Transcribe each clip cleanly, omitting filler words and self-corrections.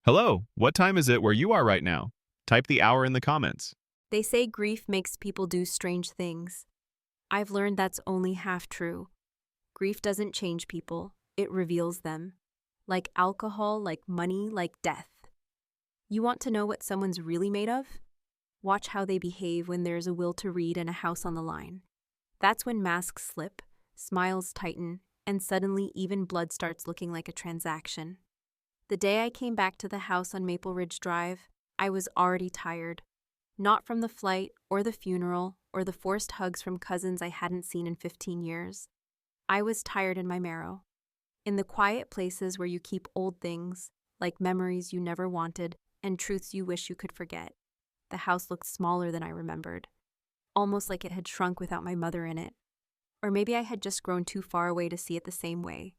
Hello, what time is it where you are right now? Type the hour in the comments. They say grief makes people do strange things. I've learned that's only half true. Grief doesn't change people, it reveals them. Like alcohol, like money, like death. You want to know what someone's really made of? Watch how they behave when there's a will to read and a house on the line. That's when masks slip, smiles tighten, and suddenly even blood starts looking like a transaction. The day I came back to the house on Maple Ridge Drive, I was already tired. Not from the flight, or the funeral, or the forced hugs from cousins I hadn't seen in 15 years. I was tired in my marrow. In the quiet places where you keep old things, like memories you never wanted and truths you wish you could forget, the house looked smaller than I remembered, almost like it had shrunk without my mother in it. Or maybe I had just grown too far away to see it the same way.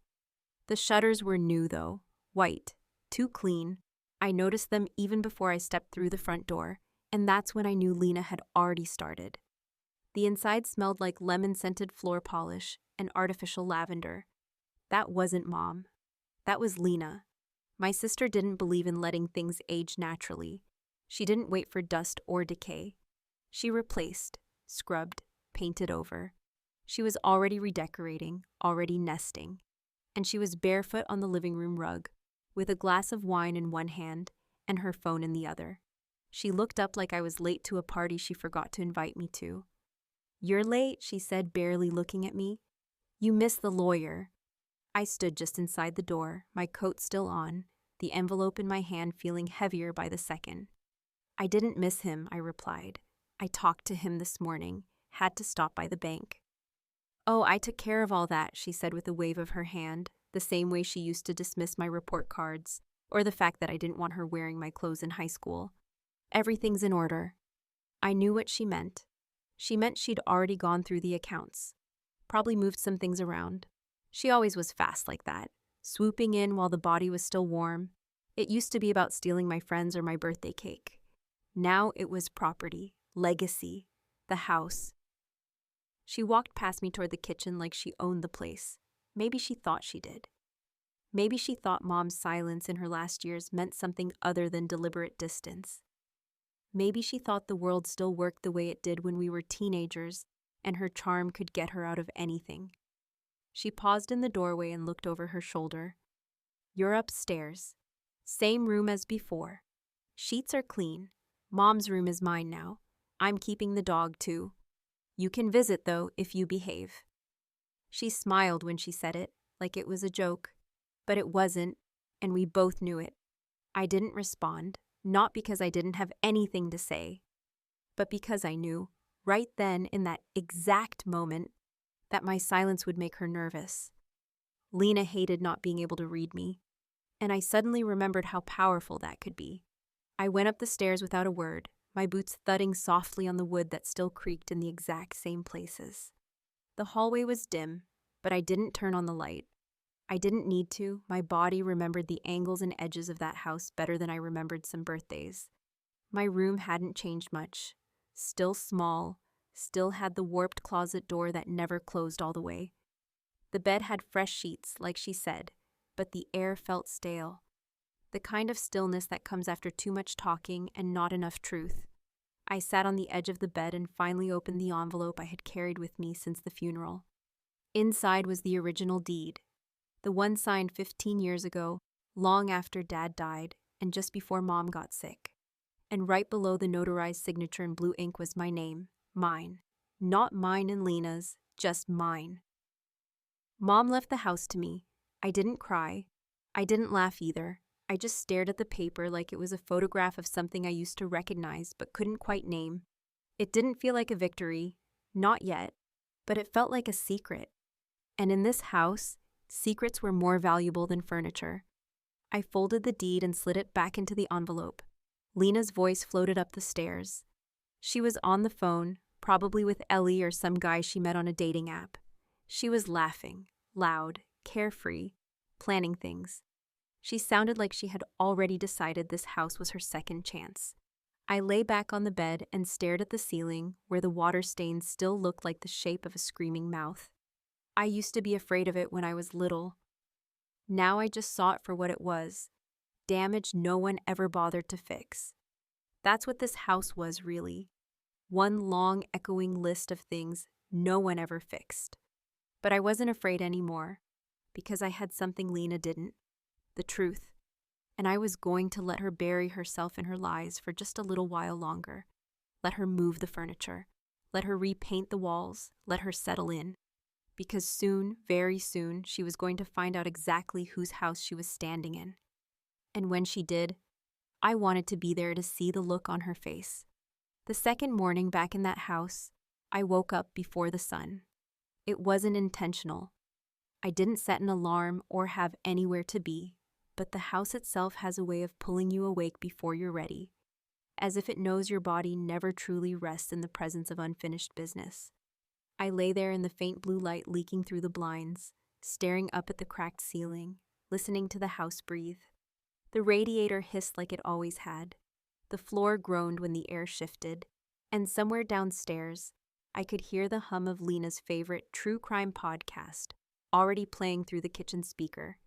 The shutters were new, though, white, too clean. I noticed them even before I stepped through the front door, and that's when I knew Lena had already started. The inside smelled like lemon-scented floor polish and artificial lavender. That wasn't Mom. That was Lena. My sister didn't believe in letting things age naturally. She didn't wait for dust or decay. She replaced, scrubbed, painted over. She was already redecorating, already nesting. And she was barefoot on the living room rug, with a glass of wine in one hand and her phone in the other. She looked up like I was late to a party she forgot to invite me to. "You're late," she said, barely looking at me. "You missed the lawyer." I stood just inside the door, my coat still on, the envelope in my hand feeling heavier by the second. "I didn't miss him," I replied. "I talked to him this morning, had to stop by the bank." "Oh, I took care of all that," she said with a wave of her hand, the same way she used to dismiss my report cards, or the fact that I didn't want her wearing my clothes in high school. "Everything's in order." I knew what she meant. She meant she'd already gone through the accounts, probably moved some things around. She always was fast like that, swooping in while the body was still warm. It used to be about stealing my friends or my birthday cake. Now it was property, legacy, the house. She walked past me toward the kitchen like she owned the place. Maybe she thought she did. Maybe she thought Mom's silence in her last years meant something other than deliberate distance. Maybe she thought the world still worked the way it did when we were teenagers, and her charm could get her out of anything. She paused in the doorway and looked over her shoulder. "You're upstairs. Same room as before. Sheets are clean. Mom's room is mine now. I'm keeping the dog, too. You can visit, though, if you behave." She smiled when she said it, like it was a joke. But it wasn't, and we both knew it. I didn't respond, not because I didn't have anything to say, but because I knew, right then in that exact moment, that my silence would make her nervous. Lena hated not being able to read me, and I suddenly remembered how powerful that could be. I went up the stairs without a word, my boots thudding softly on the wood that still creaked in the exact same places. The hallway was dim, but I didn't turn on the light. I didn't need to. My body remembered the angles and edges of that house better than I remembered some birthdays. My room hadn't changed much. Still small, still had the warped closet door that never closed all the way. The bed had fresh sheets, like she said, but the air felt stale. The kind of stillness that comes after too much talking and not enough truth. I sat on the edge of the bed and finally opened the envelope I had carried with me since the funeral. Inside was the original deed. The one signed 15 years ago, long after Dad died and just before Mom got sick. And right below the notarized signature in blue ink was my name, mine. Not mine and Lena's, just mine. Mom left the house to me. I didn't cry. I didn't laugh either. I just stared at the paper like it was a photograph of something I used to recognize but couldn't quite name. It didn't feel like a victory, not yet, but it felt like a secret. And in this house, secrets were more valuable than furniture. I folded the deed and slid it back into the envelope. Lena's voice floated up the stairs. She was on the phone, probably with Ellie or some guy she met on a dating app. She was laughing, loud, carefree, planning things. She sounded like she had already decided this house was her second chance. I lay back on the bed and stared at the ceiling, where the water stains still looked like the shape of a screaming mouth. I used to be afraid of it when I was little. Now I just saw it for what it was, damage no one ever bothered to fix. That's what this house was, really. One long, echoing list of things no one ever fixed. But I wasn't afraid anymore, because I had something Lena didn't: the truth. And I was going to let her bury herself in her lies for just a little while longer. Let her move the furniture. Let her repaint the walls. Let her settle in. Because soon, very soon, she was going to find out exactly whose house she was standing in. And when she did, I wanted to be there to see the look on her face. The second morning back in that house, I woke up before the sun. It wasn't intentional. I didn't set an alarm or have anywhere to be, but the house itself has a way of pulling you awake before you're ready, as if it knows your body never truly rests in the presence of unfinished business. I lay there in the faint blue light leaking through the blinds, staring up at the cracked ceiling, listening to the house breathe. The radiator hissed like it always had. The floor groaned when the air shifted, and somewhere downstairs, I could hear the hum of Lena's favorite true crime podcast, already playing through the kitchen speaker.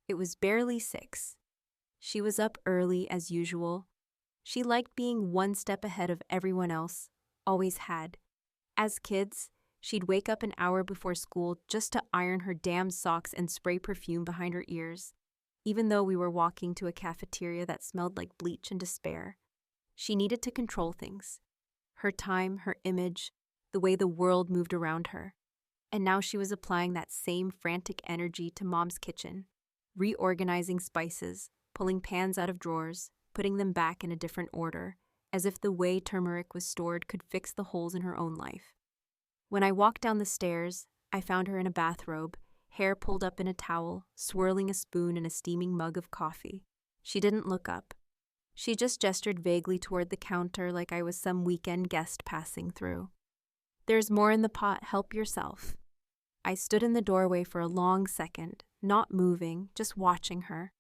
It was barely 6. She was up early as usual. She liked being one step ahead of everyone else, always had. As kids, she'd wake up an hour before school just to iron her damn socks and spray perfume behind her ears, even though we were walking to a cafeteria that smelled like bleach and despair. She needed to control things. Her time, her image, the way the world moved around her. And now she was applying that same frantic energy to Mom's kitchen, reorganizing spices, pulling pans out of drawers, putting them back in a different order, as if the way turmeric was stored could fix the holes in her own life. When I walked down the stairs, I found her in a bathrobe, hair pulled up in a towel, swirling a spoon in a steaming mug of coffee. She didn't look up. She just gestured vaguely toward the counter like I was some weekend guest passing through. "There's more in the pot, help yourself." I stood in the doorway for a long second, not moving, just watching her.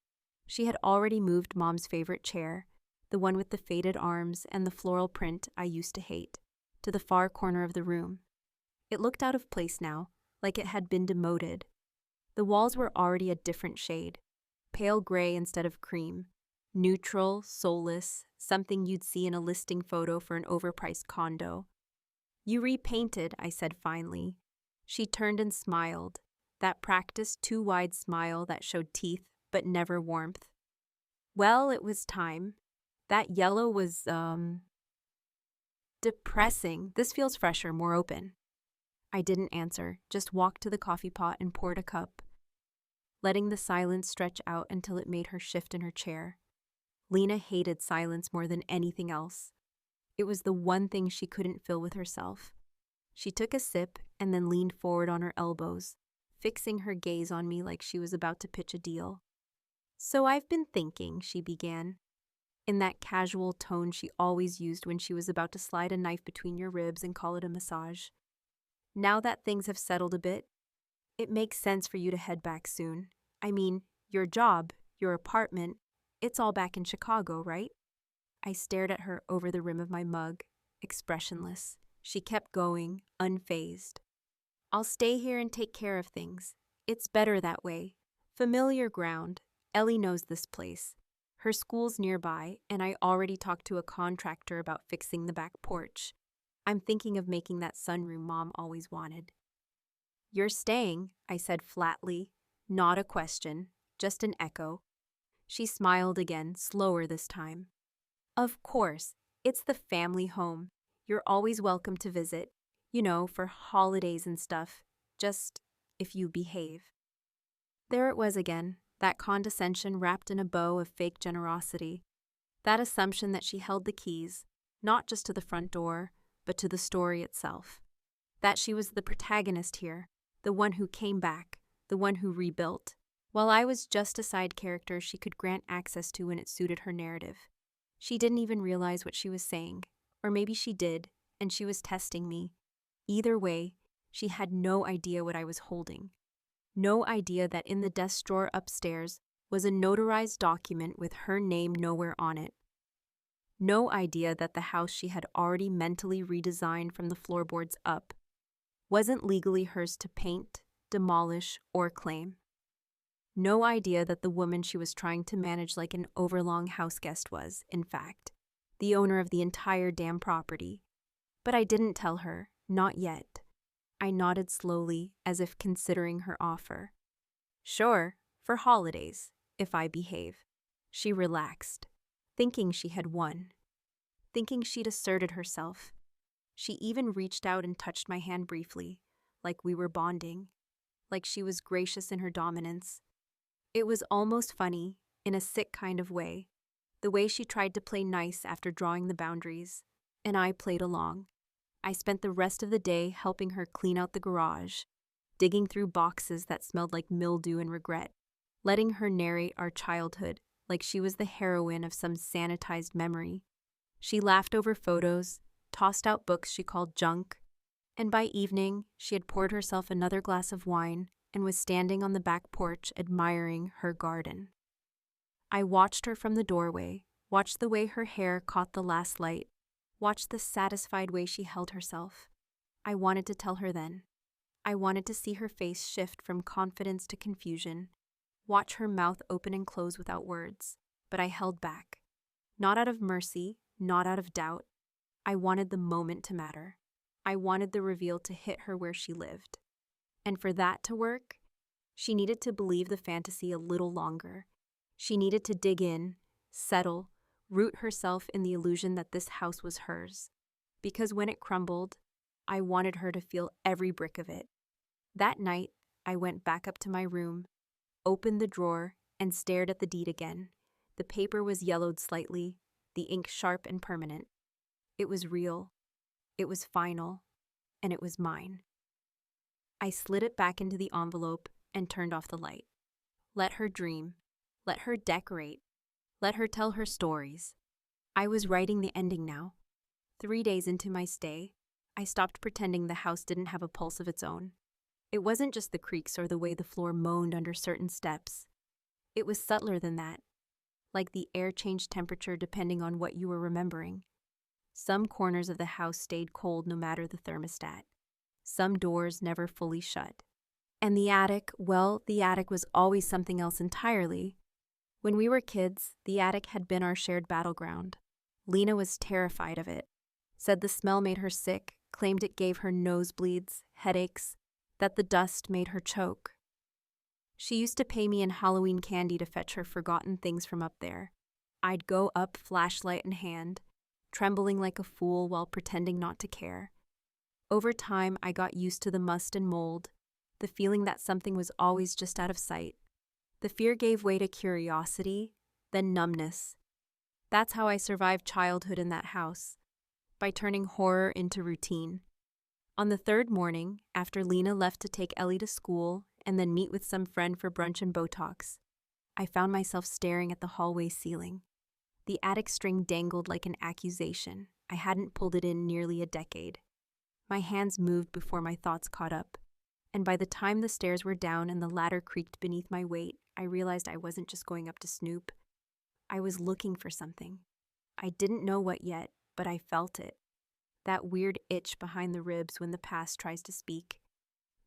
She had already moved Mom's favorite chair, the one with the faded arms and the floral print I used to hate, to the far corner of the room. It looked out of place now, like it had been demoted. The walls were already a different shade, pale gray instead of cream, neutral, soulless, something you'd see in a listing photo for an overpriced condo. "You repainted," I said finally. She turned and smiled, that practiced too wide smile that showed teeth but never warmth. "Well, it was time. That yellow was, depressing. This feels fresher, more open." I didn't answer, just walked to the coffee pot and poured a cup, letting the silence stretch out until it made her shift in her chair. Lena hated silence more than anything else. It was the one thing she couldn't fill with herself. She took a sip and then leaned forward on her elbows, fixing her gaze on me like she was about to pitch a deal. "So I've been thinking," she began, in that casual tone she always used when she was about to slide a knife between your ribs and call it a massage. "Now that things have settled a bit, it makes sense for you to head back soon. I mean, your job, your apartment, it's all back in Chicago, right?" I stared at her over the rim of my mug, expressionless. She kept going, unfazed. "I'll stay here and take care of things. It's better that way. Familiar ground. Ellie knows this place. Her school's nearby, and I already talked to a contractor about fixing the back porch. I'm thinking of making that sunroom Mom always wanted." "You're staying," I said flatly. Not a question, just an echo. She smiled again, slower this time. "Of course, it's the family home. You're always welcome to visit, for holidays and stuff, just if you behave." There it was again, that condescension wrapped in a bow of fake generosity, that assumption that she held the keys, not just to the front door, but to the story itself. That she was the protagonist here, the one who came back, the one who rebuilt, while I was just a side character she could grant access to when it suited her narrative. She didn't even realize what she was saying, or maybe she did, and she was testing me. Either way, she had no idea what I was holding. No idea that in the desk drawer upstairs was a notarized document with her name nowhere on it. No idea that the house she had already mentally redesigned from the floorboards up wasn't legally hers to paint, demolish, or claim. No idea that the woman she was trying to manage like an overlong house guest was, in fact, the owner of the entire damn property. But I didn't tell her, not yet. I nodded slowly, as if considering her offer. Sure, for holidays, if I behave. She relaxed, thinking she had won, thinking she'd asserted herself. She even reached out and touched my hand briefly, like we were bonding, like she was gracious in her dominance. It was almost funny, in a sick kind of way, the way she tried to play nice after drawing the boundaries, and I played along. I spent the rest of the day helping her clean out the garage, digging through boxes that smelled like mildew and regret, letting her narrate our childhood like she was the heroine of some sanitized memory. She laughed over photos, tossed out books she called junk, and by evening she had poured herself another glass of wine and was standing on the back porch admiring her garden. I watched her from the doorway, watched the way her hair caught the last light, watched the satisfied way she held herself. I wanted to tell her then. I wanted to see her face shift from confidence to confusion, watch her mouth open and close without words, but I held back. Not out of mercy, not out of doubt. I wanted the moment to matter. I wanted the reveal to hit her where she lived. And for that to work, she needed to believe the fantasy a little longer. She needed to dig in, settle, root herself in the illusion that this house was hers. Because when it crumbled, I wanted her to feel every brick of it. That night, I went back up to my room, opened the drawer, and stared at the deed again. The paper was yellowed slightly, the ink sharp and permanent. It was real, it was final, and it was mine. I slid it back into the envelope and turned off the light. Let her dream. Let her decorate. Let her tell her stories. I was writing the ending now. 3 days into my stay, I stopped pretending the house didn't have a pulse of its own. It wasn't just the creaks or the way the floor moaned under certain steps. It was subtler than that, like the air changed temperature depending on what you were remembering. Some corners of the house stayed cold no matter the thermostat. Some doors never fully shut. And the attic, well, the attic was always something else entirely. When we were kids, the attic had been our shared battleground. Lena was terrified of it, said the smell made her sick, claimed it gave her nosebleeds, headaches, that the dust made her choke. She used to pay me in Halloween candy to fetch her forgotten things from up there. I'd go up flashlight in hand, trembling like a fool while pretending not to care. Over time, I got used to the must and mold, the feeling that something was always just out of sight. The fear gave way to curiosity, then numbness. That's how I survived childhood in that house, by turning horror into routine. On the third morning, after Lena left to take Ellie to school and then meet with some friend for brunch and Botox, I found myself staring at the hallway ceiling. The attic string dangled like an accusation. I hadn't pulled it in nearly a decade. My hands moved before my thoughts caught up, and by the time the stairs were down and the ladder creaked beneath my weight, I realized I wasn't just going up to snoop. I was looking for something. I didn't know what yet, but I felt it. That weird itch behind the ribs when the past tries to speak.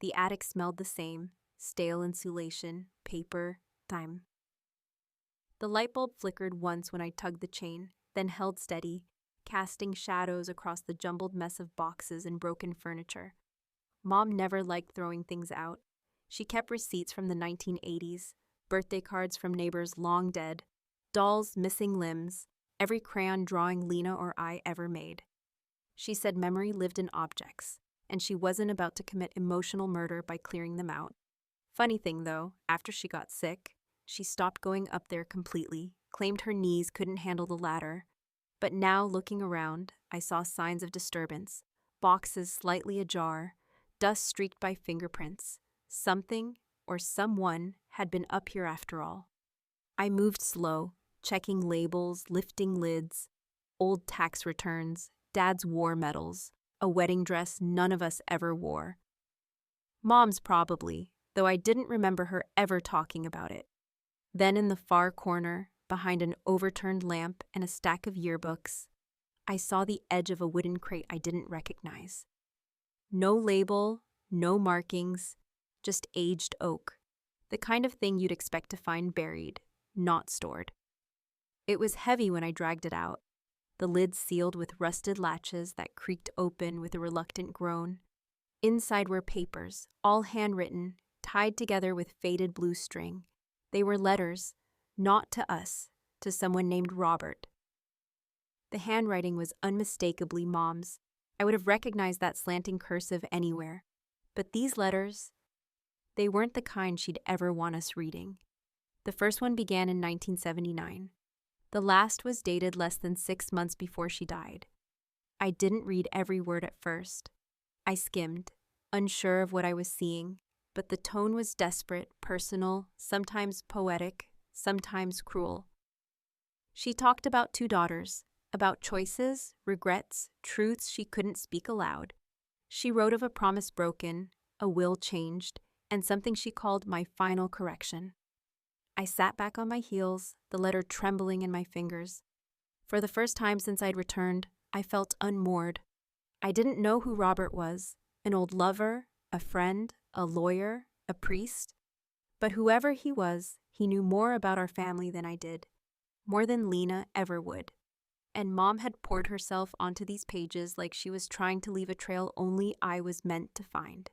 The attic smelled the same, stale insulation, paper, time. The light bulb flickered once when I tugged the chain, then held steady, casting shadows across the jumbled mess of boxes and broken furniture. Mom never liked throwing things out. She kept receipts from the 1980s, birthday cards from neighbors long dead, dolls missing limbs, every crayon drawing Lena or I ever made. She said memory lived in objects, and she wasn't about to commit emotional murder by clearing them out. Funny thing though, after she got sick, she stopped going up there completely, claimed her knees couldn't handle the ladder. But now, looking around, I saw signs of disturbance, boxes slightly ajar, dust streaked by fingerprints. Something, or someone, had been up here after all. I moved slow, checking labels, lifting lids, old tax returns, Dad's war medals, a wedding dress none of us ever wore. Mom's probably, though I didn't remember her ever talking about it. Then in the far corner, behind an overturned lamp and a stack of yearbooks, I saw the edge of a wooden crate I didn't recognize. No label, no markings, just aged oak. The kind of thing you'd expect to find buried, not stored. It was heavy when I dragged it out, the lid sealed with rusted latches that creaked open with a reluctant groan. Inside were papers, all handwritten, tied together with faded blue string. They were letters, not to us, to someone named Robert. The handwriting was unmistakably Mom's. I would have recognized that slanting cursive anywhere. But these letters, they weren't the kind she'd ever want us reading. The first one began in 1979. The last was dated less than 6 months before she died. I didn't read every word at first. I skimmed, unsure of what I was seeing, but the tone was desperate, personal, sometimes poetic, sometimes cruel. She talked about 2 daughters, about choices, regrets, truths she couldn't speak aloud. She wrote of a promise broken, a will changed, and something she called my final correction. I sat back on my heels, the letter trembling in my fingers. For the first time since I'd returned, I felt unmoored. I didn't know who Robert was, an old lover, a friend, a lawyer, a priest. But whoever he was, he knew more about our family than I did, more than Lena ever would. And Mom had poured herself onto these pages like she was trying to leave a trail only I was meant to find.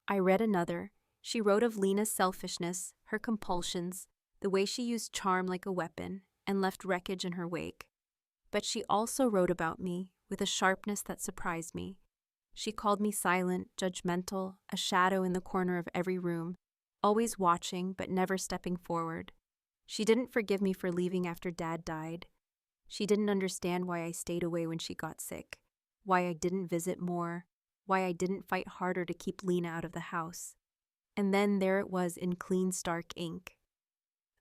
I read another. She wrote of Lena's selfishness, her compulsions, the way she used charm like a weapon and left wreckage in her wake. But she also wrote about me with a sharpness that surprised me. She called me silent, judgmental, a shadow in the corner of every room, always watching but never stepping forward. She didn't forgive me for leaving after Dad died. She didn't understand why I stayed away when she got sick, why I didn't visit more, why I didn't fight harder to keep Lena out of the house. And then there it was in clean, stark ink.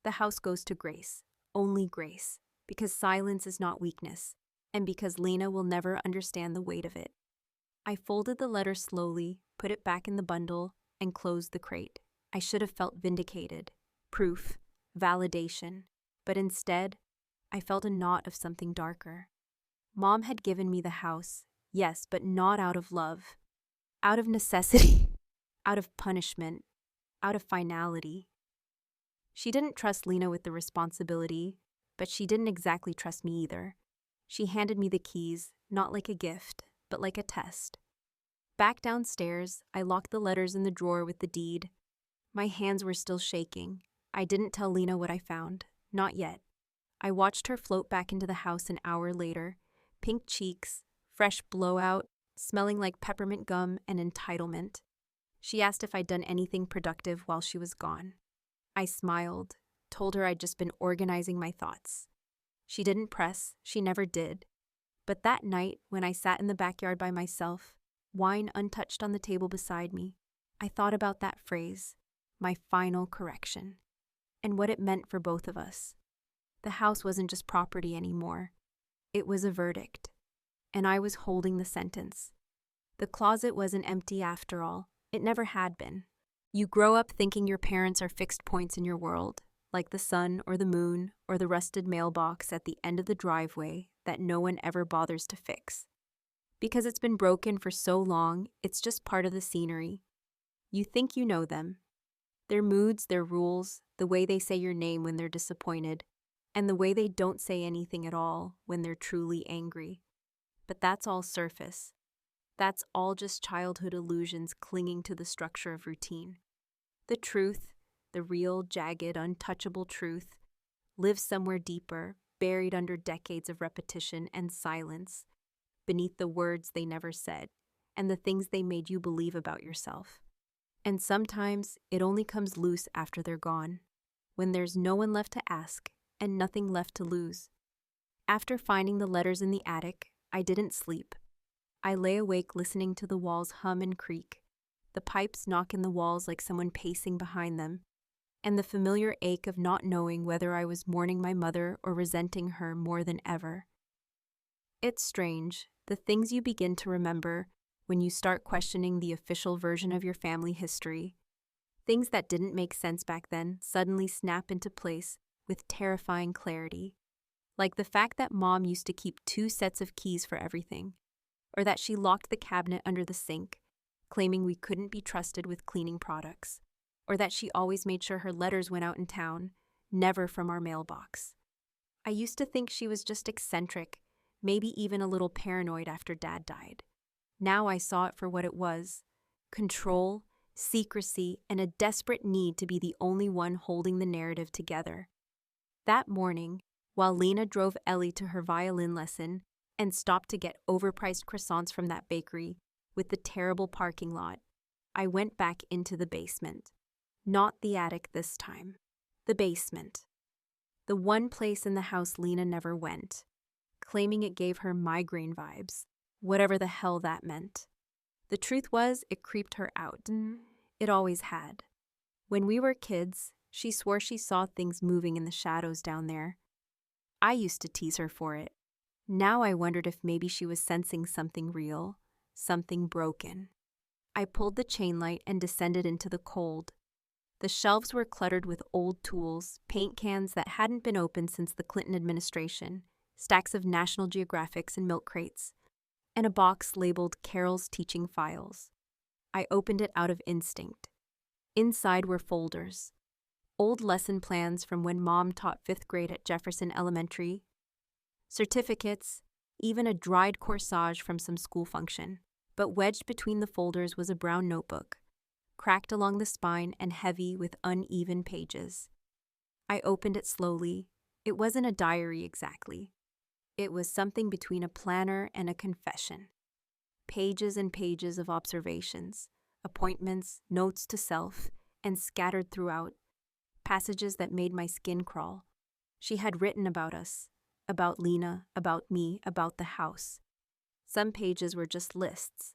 The house goes to Grace, only Grace, because silence is not weakness, and because Lena will never understand the weight of it. I folded the letter slowly, put it back in the bundle, and closed the crate. I should have felt vindicated, proof, validation, but instead, I felt a knot of something darker. Mom had given me the house, yes, but not out of love. Out of necessity, out of punishment, out of finality. She didn't trust Lena with the responsibility, but she didn't exactly trust me either. She handed me the keys, not like a gift, but like a test. Back downstairs, I locked the letters in the drawer with the deed. My hands were still shaking. I didn't tell Lena what I found, not yet. I watched her float back into the house an hour later, pink cheeks, fresh blowout, smelling like peppermint gum and entitlement. She asked if I'd done anything productive while she was gone. I smiled, told her I'd just been organizing my thoughts. She didn't press, she never did. But that night, when I sat in the backyard by myself, wine untouched on the table beside me, I thought about that phrase, my final correction, and what it meant for both of us. The house wasn't just property anymore. It was a verdict, and I was holding the sentence. The closet wasn't empty after all. It never had been. You grow up thinking your parents are fixed points in your world, like the sun or the moon or the rusted mailbox at the end of the driveway that no one ever bothers to fix. Because it's been broken for so long, it's just part of the scenery. You think you know them. Their moods, their rules, the way they say your name when they're disappointed, and the way they don't say anything at all when they're truly angry. But that's all surface. That's all just childhood illusions clinging to the structure of routine. The truth, the real, jagged, untouchable truth, lives somewhere deeper, buried under decades of repetition and silence, beneath the words they never said, and the things they made you believe about yourself. And sometimes it only comes loose after they're gone, when there's no one left to ask and nothing left to lose. After finding the letters in the attic, I didn't sleep. I lay awake listening to the walls hum and creak, the pipes knock in the walls like someone pacing behind them, and the familiar ache of not knowing whether I was mourning my mother or resenting her more than ever. It's strange, the things you begin to remember when you start questioning the official version of your family history. Things that didn't make sense back then suddenly snap into place with terrifying clarity. Like the fact that Mom used to keep 2 sets of keys for everything, or that she locked the cabinet under the sink, claiming we couldn't be trusted with cleaning products. or that she always made sure her letters went out in town, never from our mailbox. I used to think she was just eccentric, maybe even a little paranoid after Dad died. Now I saw it for what it was: control, secrecy, and a desperate need to be the only one holding the narrative together. That morning, while Lena drove Ellie to her violin lesson and stopped to get overpriced croissants from that bakery with the terrible parking lot, I went back into the basement. Not the attic this time. The basement. The one place in the house Lena never went, claiming it gave her migraine vibes, whatever the hell that meant. The truth was, it creeped her out. It always had. When we were kids, she swore she saw things moving in the shadows down there. I used to tease her for it. Now I wondered if maybe she was sensing something real, something broken. I pulled the chain light and descended into the cold. The shelves were cluttered with old tools, paint cans that hadn't been opened since the Clinton administration, stacks of National Geographics and milk crates, and a box labeled Carol's teaching files. I opened it out of instinct. Inside were folders. Old lesson plans from when Mom taught 5th grade at Jefferson Elementary, certificates, even a dried corsage from some school function. But wedged between the folders was a brown notebook, cracked along the spine and heavy with uneven pages. I opened it slowly. It wasn't a diary exactly. It was something between a planner and a confession. Pages and pages of observations, appointments, notes to self, and scattered throughout, passages that made my skin crawl. She had written about us, about Lena, about me, about the house. Some pages were just lists.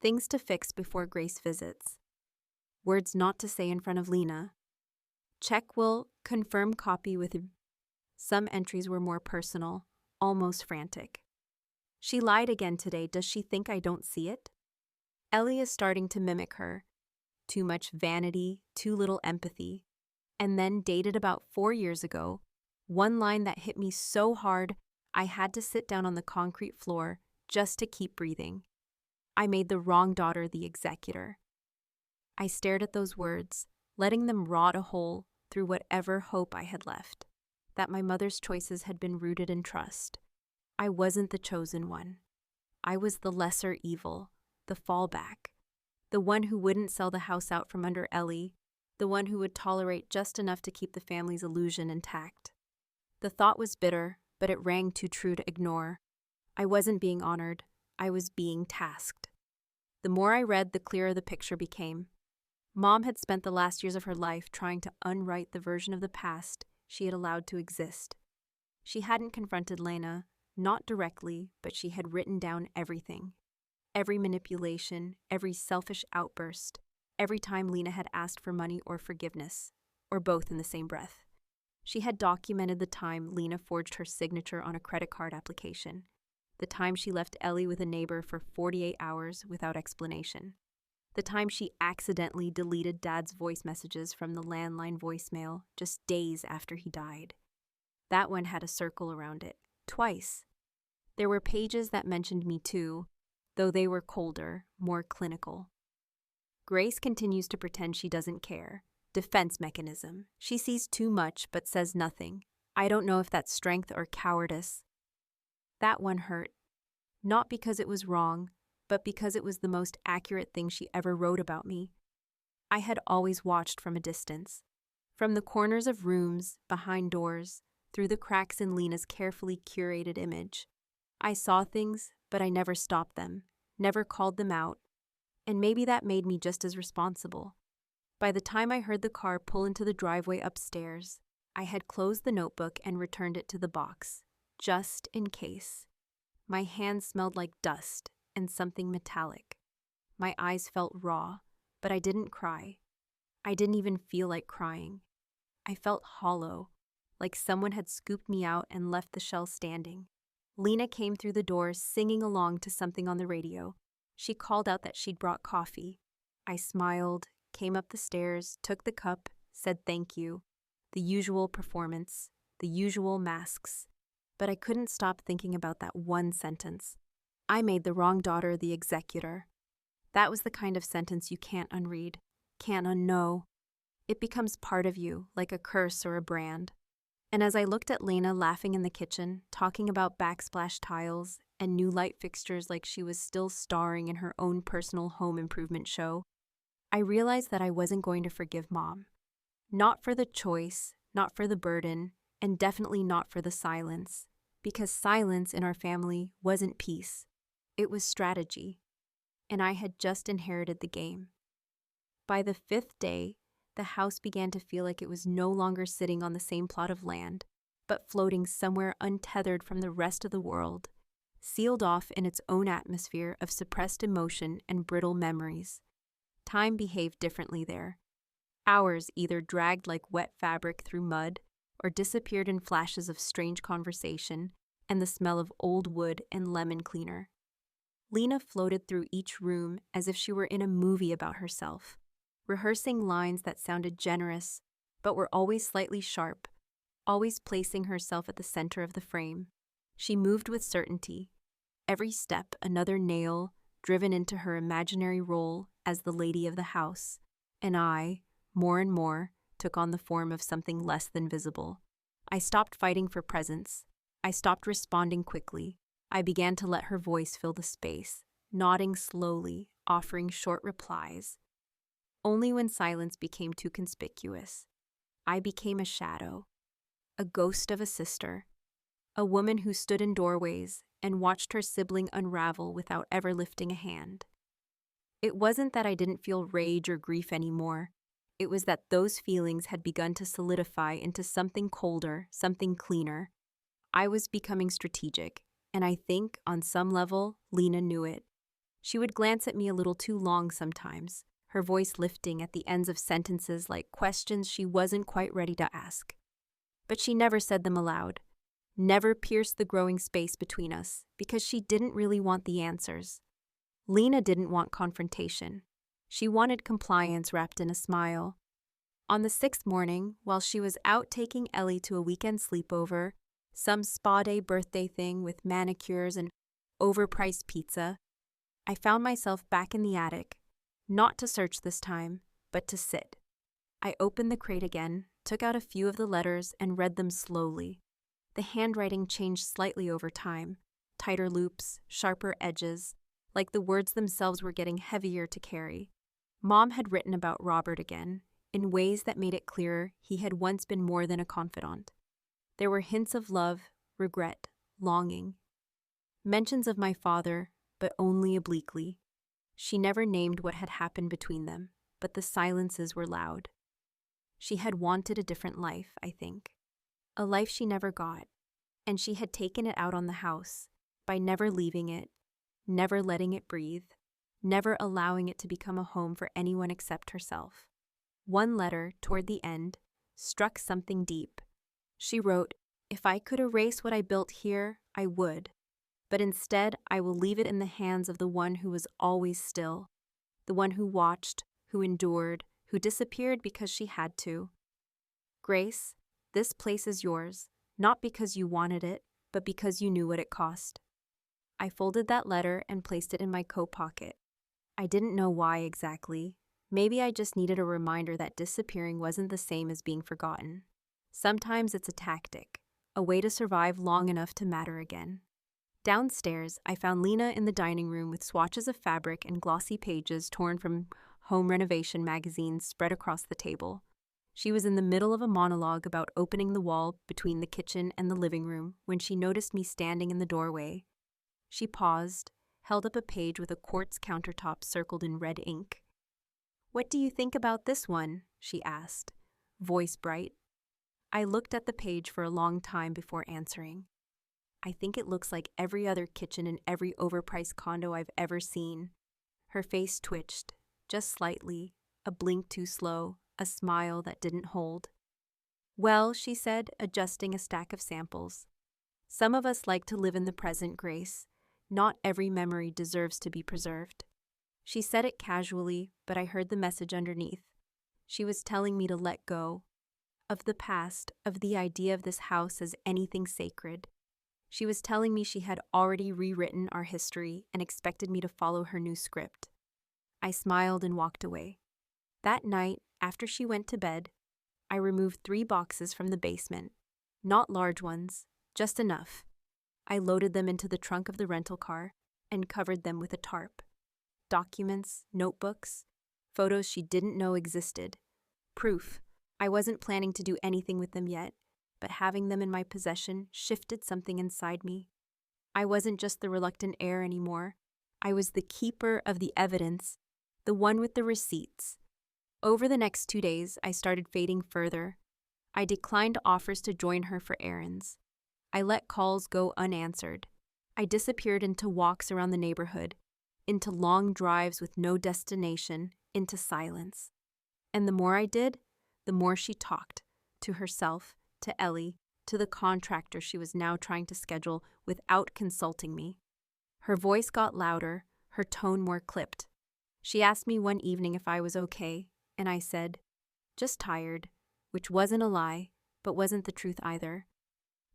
Things to fix before Grace visits. Words not to say in front of Lena. Check will confirm copy with. Some entries were more personal, almost frantic. She lied again today. Does she think I don't see it? Ellie is starting to mimic her. Too much vanity, too little empathy. And then, dated about 4 years ago, one line that hit me so hard I had to sit down on the concrete floor just to keep breathing. I made the wrong daughter the executor. I stared at those words, letting them rot a hole through whatever hope I had left, that my mother's choices had been rooted in trust. I wasn't the chosen one. I was the lesser evil, the fallback, the one who wouldn't sell the house out from under Ellie, the one who would tolerate just enough to keep the family's illusion intact. The thought was bitter, but it rang too true to ignore. I wasn't being honored. I was being tasked. The more I read, the clearer the picture became. Mom had spent the last years of her life trying to unwrite the version of the past she had allowed to exist. She hadn't confronted Lena, not directly, but she had written down everything. Every manipulation, every selfish outburst, every time Lena had asked for money or forgiveness, or both in the same breath. She had documented the time Lena forged her signature on a credit card application, the time she left Ellie with a neighbor for 48 hours without explanation, the time she accidentally deleted Dad's voice messages from the landline voicemail just days after he died. That one had a circle around it, twice. There were pages that mentioned me too, though they were colder, more clinical. Grace continues to pretend she doesn't care. Defense mechanism. She sees too much but says nothing. I don't know if that's strength or cowardice. That one hurt. Not because it was wrong, but because it was the most accurate thing she ever wrote about me. I had always watched from a distance. From the corners of rooms, behind doors, through the cracks in Lena's carefully curated image. I saw things, but I never stopped them, never called them out. And maybe that made me just as responsible. By the time I heard the car pull into the driveway upstairs, I had closed the notebook and returned it to the box, just in case. My hands smelled like dust and something metallic. My eyes felt raw, but I didn't cry. I didn't even feel like crying. I felt hollow, like someone had scooped me out and left the shell standing. Lena came through the door singing along to something on the radio. She called out that she'd brought coffee. I smiled, came up the stairs, took the cup, said thank you. The usual performance, the usual masks. But I couldn't stop thinking about that one sentence. I made the wrong daughter the executor. That was the kind of sentence you can't unread. can't unknow. It becomes part of you, like a curse or a brand. And as I looked at Lena laughing in the kitchen, talking about backsplash tiles and new light fixtures like she was still starring in her own personal home improvement show, I realized that I wasn't going to forgive Mom. Not for the choice, not for the burden, and definitely not for the silence. Because silence in our family wasn't peace. It was strategy. And I had just inherited the game. By the 5th day, the house began to feel like it was no longer sitting on the same plot of land, but floating somewhere untethered from the rest of the world, sealed off in its own atmosphere of suppressed emotion and brittle memories. Time behaved differently there. Hours either dragged like wet fabric through mud or disappeared in flashes of strange conversation and the smell of old wood and lemon cleaner. Lena floated through each room as if she were in a movie about herself, rehearsing lines that sounded generous but were always slightly sharp, always placing herself at the center of the frame. She moved with certainty, every step another nail driven into her imaginary role as the lady of the house, and I, more and more, took on the form of something less than visible. I stopped fighting for presence. I stopped responding quickly. I began to let her voice fill the space, nodding slowly, offering short replies. Only when silence became too conspicuous. I became a shadow, a ghost of a sister, a woman who stood in doorways and watched her sibling unravel without ever lifting a hand. It wasn't that I didn't feel rage or grief anymore. It was that those feelings had begun to solidify into something colder, something cleaner. I was becoming strategic, and I think, on some level, Lena knew it. She would glance at me a little too long sometimes, her voice lifting at the ends of sentences like questions she wasn't quite ready to ask. But she never said them aloud, never pierced the growing space between us, because she didn't really want the answers. Lena didn't want confrontation. She wanted compliance wrapped in a smile. On the 6th morning, while she was out taking Ellie to a weekend sleepover, some spa day birthday thing with manicures and overpriced pizza, I found myself back in the attic, not to search this time, but to sit. I opened the crate again, took out a few of the letters, and read them slowly. The handwriting changed slightly over time, tighter loops, sharper edges, like the words themselves were getting heavier to carry. Mom had written about Robert again, in ways that made it clearer he had once been more than a confidant. There were hints of love, regret, longing. Mentions of my father, but only obliquely. She never named what had happened between them, but the silences were loud. She had wanted a different life, I think. A life she never got, and she had taken it out on the house, by never leaving it, never letting it breathe, never allowing it to become a home for anyone except herself. One letter, toward the end, struck something deep. She wrote, "If I could erase what I built here, I would. But instead, I will leave it in the hands of the one who was always still, the one who watched, who endured, who disappeared because she had to. Grace, this place is yours, not because you wanted it, but because you knew what it cost." I folded that letter and placed it in my coat pocket. I didn't know why exactly. Maybe I just needed a reminder that disappearing wasn't the same as being forgotten. Sometimes it's a tactic, a way to survive long enough to matter again. Downstairs, I found Lena in the dining room with swatches of fabric and glossy pages torn from home renovation magazines spread across the table. She was in the middle of a monologue about opening the wall between the kitchen and the living room when she noticed me standing in the doorway. She paused, held up a page with a quartz countertop circled in red ink. "What do you think about this one?" she asked, voice bright. I looked at the page for a long time before answering. "I think it looks like every other kitchen in every overpriced condo I've ever seen." Her face twitched, just slightly, a blink too slow, a smile that didn't hold. "Well," she said, adjusting a stack of samples, "some of us like to live in the present, Grace. Not every memory deserves to be preserved." She said it casually, but I heard the message underneath. She was telling me to let go. Of the past, of the idea of this house as anything sacred. She was telling me she had already rewritten our history and expected me to follow her new script. I smiled and walked away. That night, after she went to bed, I removed 3 boxes from the basement. Not large ones, just enough. I loaded them into the trunk of the rental car and covered them with a tarp. Documents, notebooks, photos she didn't know existed. Proof. I wasn't planning to do anything with them yet, but having them in my possession shifted something inside me. I wasn't just the reluctant heir anymore. I was the keeper of the evidence, the one with the receipts. Over the next 2 days, I started fading further. I declined offers to join her for errands. I let calls go unanswered. I disappeared into walks around the neighborhood, into long drives with no destination, into silence. And the more I did, the more she talked, to herself, to Ellie, to the contractor she was now trying to schedule without consulting me. Her voice got louder, her tone more clipped. She asked me one evening if I was okay, and I said, just tired, which wasn't a lie, but wasn't the truth either.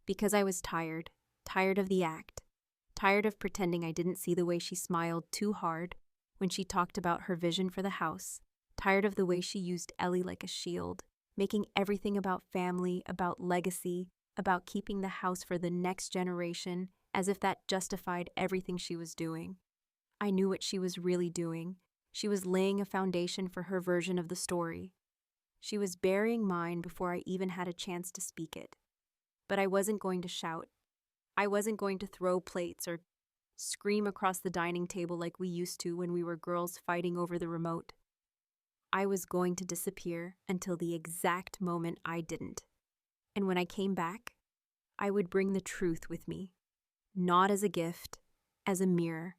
Because I was tired of the act, tired of pretending I didn't see the way she smiled too hard when she talked about her vision for the house, tired of the way she used Ellie like a shield, making everything about family, about legacy, about keeping the house for the next generation, as if that justified everything she was doing. I knew what she was really doing. She was laying a foundation for her version of the story. She was burying mine before I even had a chance to speak it. But I wasn't going to shout. I wasn't going to throw plates or scream across the dining table like we used to when we were girls fighting over the remote. I was going to disappear until the exact moment I didn't. And when I came back, I would bring the truth with me, not as a gift, as a mirror.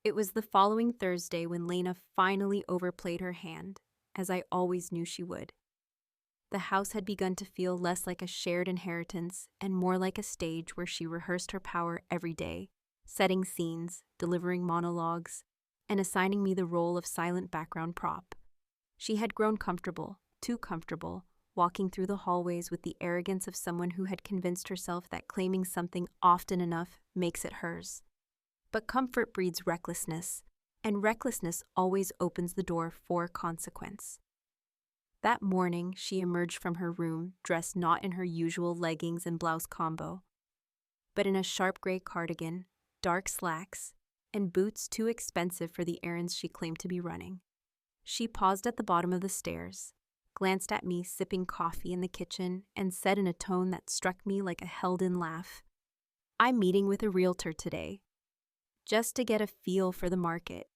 It was the following Thursday when Lena finally overplayed her hand, as I always knew she would. The house had begun to feel less like a shared inheritance and more like a stage where she rehearsed her power every day, setting scenes, delivering monologues, and assigning me the role of silent background prop. She had grown comfortable, too comfortable, walking through the hallways with the arrogance of someone who had convinced herself that claiming something often enough makes it hers. But comfort breeds recklessness, and recklessness always opens the door for consequence. That morning, she emerged from her room, dressed not in her usual leggings and blouse combo, but in a sharp gray cardigan, dark slacks, and boots too expensive for the errands she claimed to be running. She paused at the bottom of the stairs, glanced at me sipping coffee in the kitchen, and said in a tone that struck me like a held-in laugh, "I'm meeting with a realtor today, just to get a feel for the market.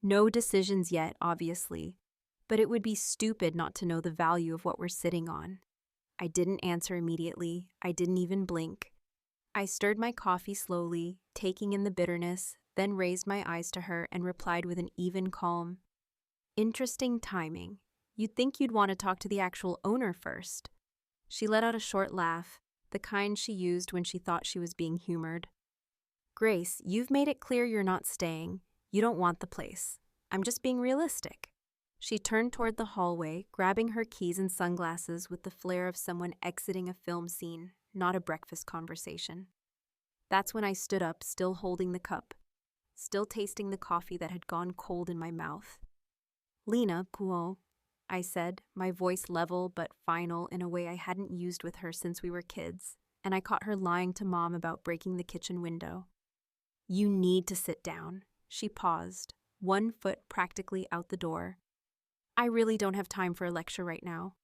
No decisions yet, obviously, but it would be stupid not to know the value of what we're sitting on." I didn't answer immediately. I didn't even blink. I stirred my coffee slowly, taking in the bitterness, then raised my eyes to her and replied with an even calm, "Interesting timing. You'd think you'd want to talk to the actual owner first." She let out a short laugh, the kind she used when she thought she was being humored. "Grace, you've made it clear you're not staying. You don't want the place. I'm just being realistic." She turned toward the hallway, grabbing her keys and sunglasses with the flair of someone exiting a film scene, not a breakfast conversation. That's when I stood up, still holding the cup, still tasting the coffee that had gone cold in my mouth. "Lena, Puo," I said, my voice level but final in a way I hadn't used with her since we were kids, and I caught her lying to Mom about breaking the kitchen window. "You need to sit down." She paused, one foot practically out the door. "I really don't have time for a lecture right now."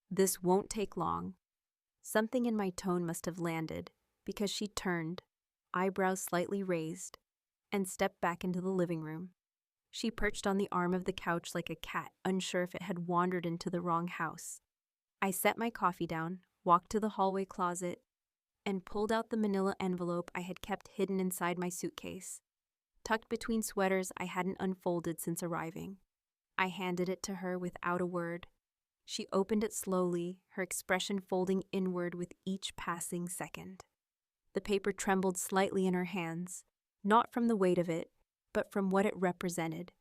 "This won't take long." Something in my tone must have landed, because she turned, eyebrows slightly raised, and stepped back into the living room. She perched on the arm of the couch like a cat, unsure if it had wandered into the wrong house. I set my coffee down, walked to the hallway closet, and pulled out the manila envelope I had kept hidden inside my suitcase, tucked between sweaters I hadn't unfolded since arriving. I handed it to her without a word. She opened it slowly, her expression folding inward with each passing second. The paper trembled slightly in her hands, not from the weight of it, but from what it represented,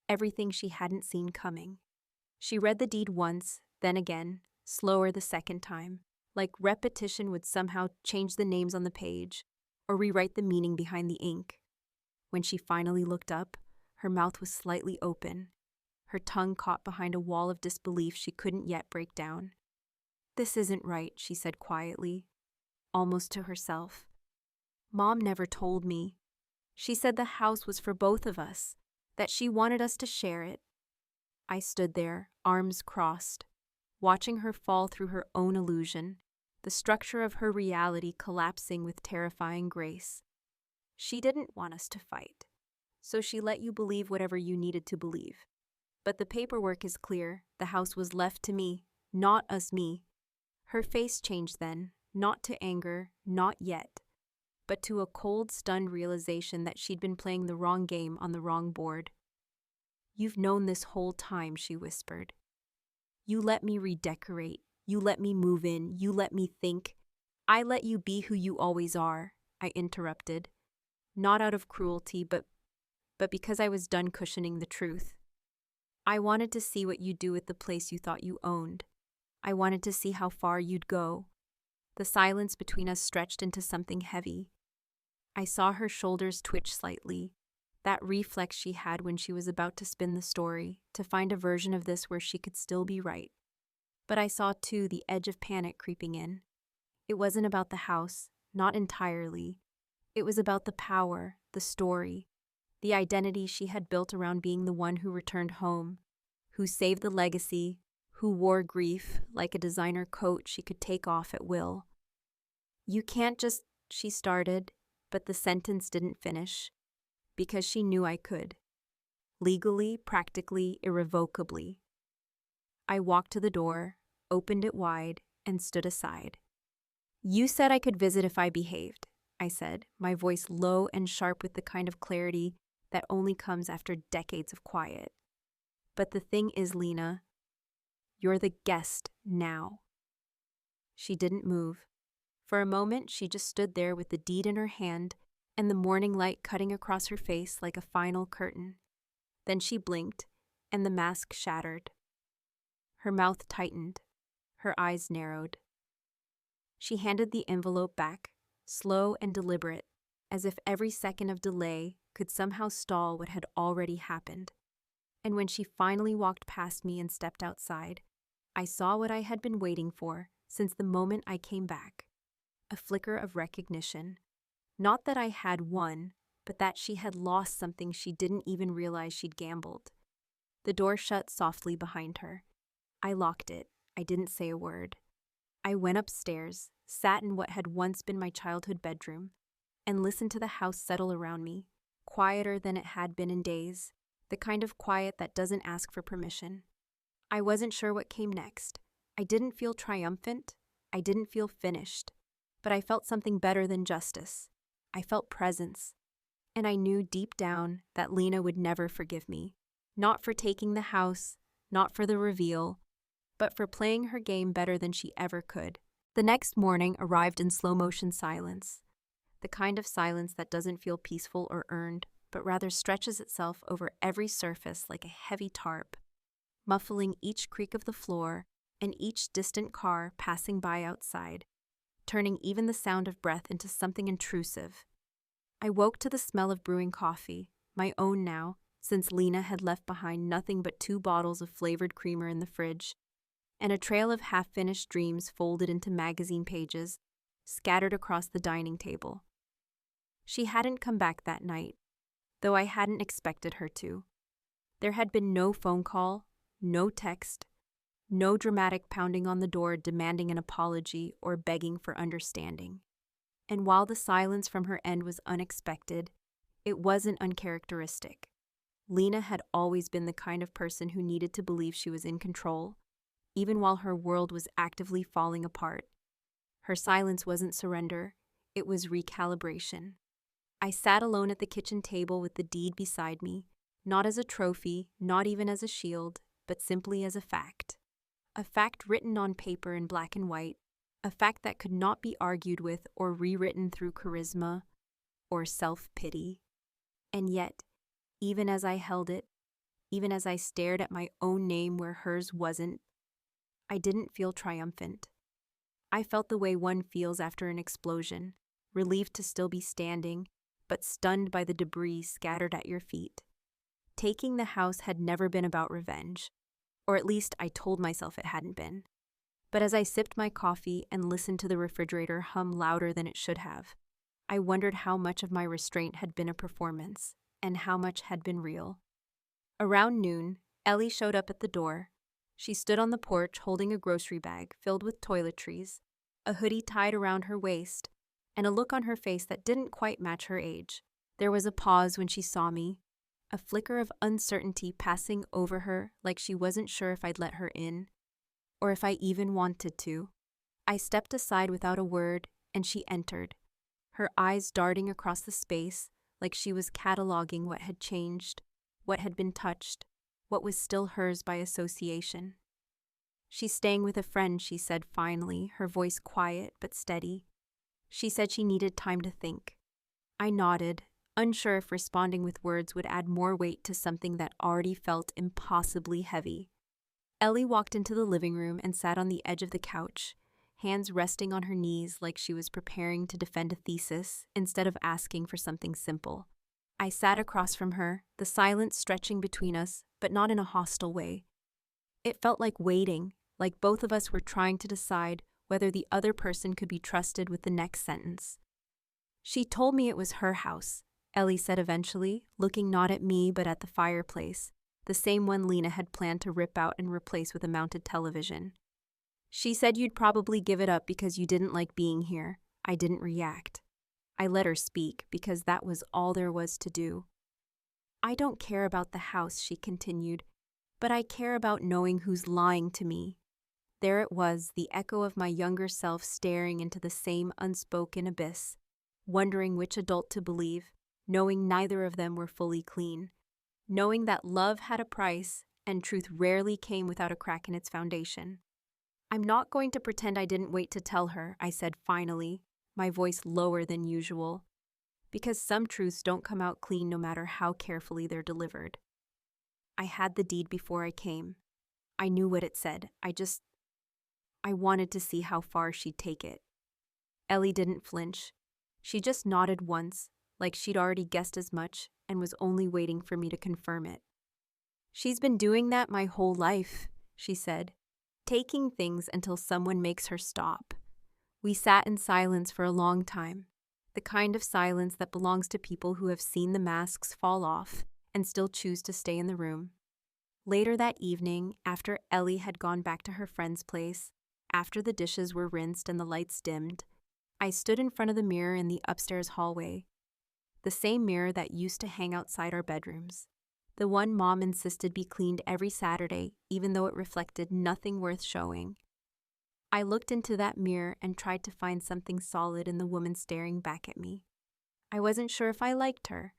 everything she hadn't seen coming. She read the deed once, then again, slower the second time, like repetition would somehow change the names on the page or rewrite the meaning behind the ink. When she finally looked up, her mouth was slightly open, her tongue caught behind a wall of disbelief she couldn't yet break down. "This isn't right," she said quietly, almost to herself. "Mom never told me. She said the house was for both of us, that she wanted us to share it." I stood there, arms crossed, watching her fall through her own illusion, the structure of her reality collapsing with terrifying grace. She didn't want us to fight, so she let you believe whatever you needed to believe. But the paperwork is clear. The house was left to me, not me. Her face changed then, not to anger, not yet, but to a cold, stunned realization that she'd been playing the wrong game on the wrong board. "You've known this whole time," she whispered. "You let me redecorate. You let me move in. You let me think. I let you be who you always are," I interrupted. Not out of cruelty, but because I was done cushioning the truth. I wanted to see what you'd do with the place you thought you owned. I wanted to see how far you'd go. The silence between us stretched into something heavy. I saw her shoulders twitch slightly, that reflex she had when she was about to spin the story, to find a version of this where she could still be right. But I saw, too, the edge of panic creeping in. It wasn't about the house, not entirely. It was about the power, the story, the identity she had built around being the one who returned home, who saved the legacy, who wore grief like a designer coat she could take off at will. "You can't just," she started, but the sentence didn't finish, because she knew I could. Legally, practically, irrevocably. I walked to the door, opened it wide, and stood aside. "You said I could visit if I behaved," I said, my voice low and sharp with the kind of clarity that only comes after decades of quiet. "But the thing is, Lena, you're the guest now." She didn't move. For a moment, she just stood there with the deed in her hand and the morning light cutting across her face like a final curtain. Then she blinked, and the mask shattered. Her mouth tightened. Her eyes narrowed. She handed the envelope back, slow and deliberate, as if every second of delay could somehow stall what had already happened. And when she finally walked past me and stepped outside, I saw what I had been waiting for since the moment I came back. A flicker of recognition. Not that I had won, but that she had lost something she didn't even realize she'd gambled. The door shut softly behind her. I locked it. I didn't say a word. I went upstairs, sat in what had once been my childhood bedroom, and listened to the house settle around me, quieter than it had been in days, the kind of quiet that doesn't ask for permission. I wasn't sure what came next. I didn't feel triumphant. I didn't feel finished. But I felt something better than justice. I felt presence. And I knew deep down that Lena would never forgive me. Not for taking the house, not for the reveal, but for playing her game better than she ever could. The next morning arrived in slow-motion silence. The kind of silence that doesn't feel peaceful or earned, but rather stretches itself over every surface like a heavy tarp, muffling each creak of the floor and each distant car passing by outside, turning even the sound of breath into something intrusive. I woke to the smell of brewing coffee, my own now, since Lena had left behind nothing but 2 bottles of flavored creamer in the fridge, and a trail of half-finished dreams folded into magazine pages, scattered across the dining table. She hadn't come back that night, though I hadn't expected her to. There had been no phone call, no text, no dramatic pounding on the door demanding an apology or begging for understanding. And while the silence from her end was unexpected, it wasn't uncharacteristic. Lena had always been the kind of person who needed to believe she was in control, even while her world was actively falling apart. Her silence wasn't surrender, it was recalibration. I sat alone at the kitchen table with the deed beside me, not as a trophy, not even as a shield, but simply as a fact. A fact written on paper in black and white, a fact that could not be argued with or rewritten through charisma or self-pity. And yet, even as I held it, even as I stared at my own name where hers wasn't, I didn't feel triumphant. I felt the way one feels after an explosion, relieved to still be standing, but stunned by the debris scattered at your feet. Taking the house had never been about revenge, or at least I told myself it hadn't been. But as I sipped my coffee and listened to the refrigerator hum louder than it should have, I wondered how much of my restraint had been a performance and how much had been real. Around noon, Ellie showed up at the door. She stood on the porch holding a grocery bag filled with toiletries, a hoodie tied around her waist, and a look on her face that didn't quite match her age. There was a pause when she saw me, a flicker of uncertainty passing over her like she wasn't sure if I'd let her in, or if I even wanted to. I stepped aside without a word, and she entered, her eyes darting across the space like she was cataloging what had changed, what had been touched, what was still hers by association. "She's staying with a friend," she said finally, her voice quiet but steady. She said she needed time to think. I nodded, unsure if responding with words would add more weight to something that already felt impossibly heavy. Ellie walked into the living room and sat on the edge of the couch, hands resting on her knees like she was preparing to defend a thesis instead of asking for something simple. I sat across from her, the silence stretching between us, but not in a hostile way. It felt like waiting, like both of us were trying to decide whether the other person could be trusted with the next sentence. "She told me it was her house," Ellie said eventually, looking not at me but at the fireplace, the same one Lena had planned to rip out and replace with a mounted television. "She said you'd probably give it up because you didn't like being here." I didn't react. I let her speak because that was all there was to do. "I don't care about the house," she continued, "but I care about knowing who's lying to me." There it was, the echo of my younger self staring into the same unspoken abyss, wondering which adult to believe, knowing neither of them were fully clean, knowing that love had a price and truth rarely came without a crack in its foundation. "I'm not going to pretend I didn't wait to tell her," I said finally, my voice lower than usual, because some truths don't come out clean no matter how carefully they're delivered. I had the deed before I came. I knew what it said. I wanted to see how far she'd take it. Ellie didn't flinch. She just nodded once, like she'd already guessed as much and was only waiting for me to confirm it. "She's been doing that my whole life," she said, taking things until someone makes her stop. We sat in silence for a long time, the kind of silence that belongs to people who have seen the masks fall off and still choose to stay in the room. Later that evening, after Ellie had gone back to her friend's place, after the dishes were rinsed and the lights dimmed, I stood in front of the mirror in the upstairs hallway, the same mirror that used to hang outside our bedrooms, the one Mom insisted be cleaned every Saturday, even though it reflected nothing worth showing. I looked into that mirror and tried to find something solid in the woman staring back at me. I wasn't sure if I liked her.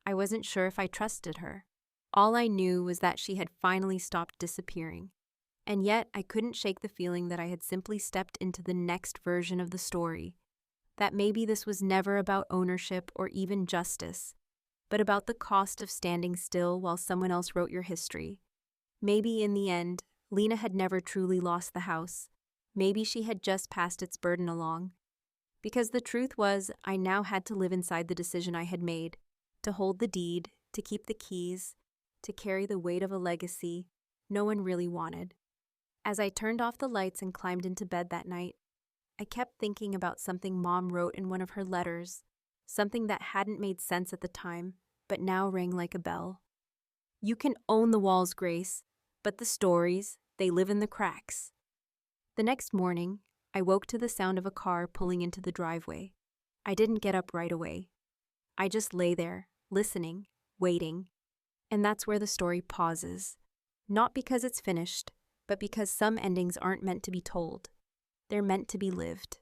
I wasn't sure if I trusted her. All I knew was that she had finally stopped disappearing. And yet I couldn't shake the feeling that I had simply stepped into the next version of the story, that maybe this was never about ownership or even justice, but about the cost of standing still while someone else wrote your history. Maybe in the end, Lena had never truly lost the house. Maybe she had just passed its burden along. Because the truth was, I now had to live inside the decision I had made, to hold the deed, to keep the keys, to carry the weight of a legacy no one really wanted. As I turned off the lights and climbed into bed that night, I kept thinking about something Mom wrote in one of her letters, something that hadn't made sense at the time, but now rang like a bell. "You can own the walls, Grace, but the stories, they live in the cracks." The next morning, I woke to the sound of a car pulling into the driveway. I didn't get up right away. I just lay there, listening, waiting. And that's where the story pauses. Not because it's finished, but because some endings aren't meant to be told. They're meant to be lived.